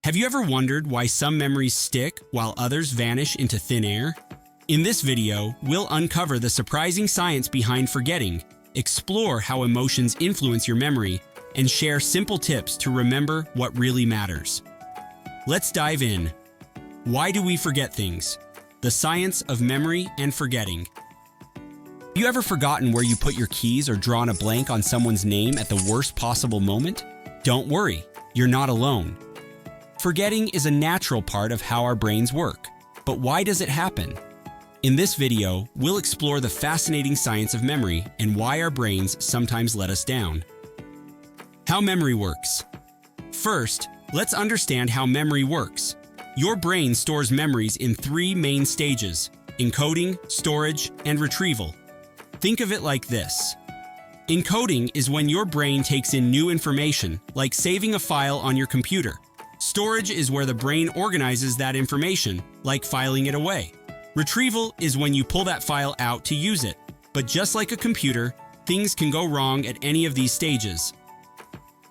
Have you ever wondered why some memories stick while others vanish into thin air? In this video, we'll uncover the surprising science behind forgetting, explore how emotions influence your memory, and share simple tips to remember what really matters. Let's dive in. Why do we forget things? The science of memory and forgetting. Have you ever forgotten where you put your keys or drawn a blank on someone's name at the worst possible moment? Don't worry, you're not alone. Forgetting is a natural part of how our brains work. But why does it happen? In this video, we'll explore the fascinating science of memory and why our brains sometimes let us down. How memory works. First, let's understand how memory works. Your brain stores memories in three main stages: encoding, storage, and retrieval. Think of it like this. Encoding is when your brain takes in new information, like saving a file on your computer. Storage is where the brain organizes that information, like filing it away. Retrieval is when you pull that file out to use it. But just like a computer, things can go wrong at any of these stages.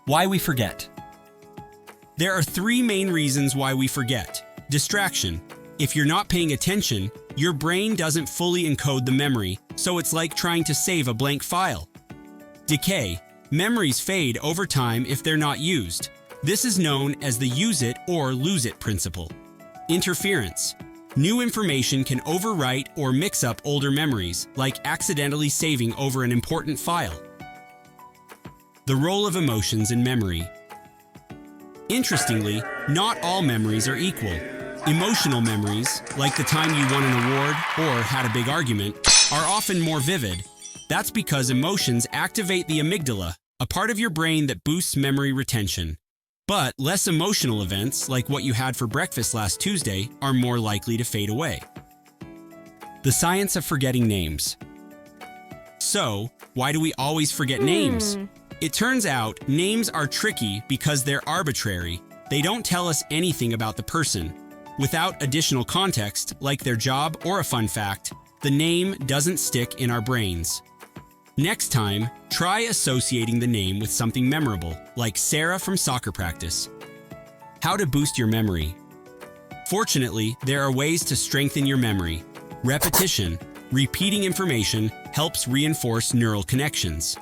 Why we forget. There are three main reasons why we forget. Distraction. If you're not paying attention, your brain doesn't fully encode the memory, so it's like trying to save a blank file. Decay. Memories fade over time if they're not used. This is known as the use it or lose it principle. Interference. New information can overwrite or mix up older memories, like accidentally saving over an important file. The role of emotions in memory. Interestingly, not all memories are equal. Emotional memories, like the time you won an award or had a big argument, are often more vivid. That's because emotions activate the amygdala, a part of your brain that boosts memory retention. But less emotional events, like what you had for breakfast last Tuesday, are more likely to fade away. The science of forgetting names. So, why do we always forget names? It turns out names are tricky because they're arbitrary. They don't tell us anything about the person. Without additional context, like their job or a fun fact, the name doesn't stick in our brains. Next time, try associating the name with something memorable, like Sarah from soccer practice. How to boost your memory. Fortunately, there are ways to strengthen your memory. Repetition. Repeating information helps reinforce neural connections.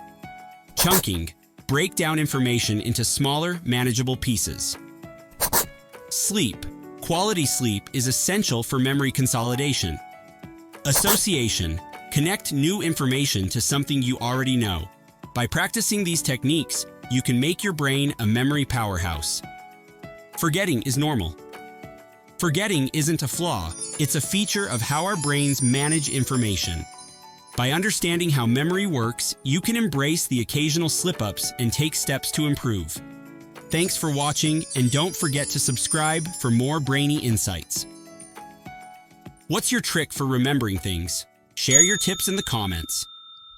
Chunking. Break down information into smaller, manageable pieces. Sleep. Quality sleep is essential for memory consolidation. Association. Connect new information to something you already know. By practicing these techniques, you can make your brain a memory powerhouse. Forgetting is normal. Forgetting isn't a flaw, it's a feature of how our brains manage information. By understanding how memory works, you can embrace the occasional slip-ups and take steps to improve. Thanks for watching, and don't forget to subscribe for more brainy insights. What's your trick for remembering things? Share your tips in the comments.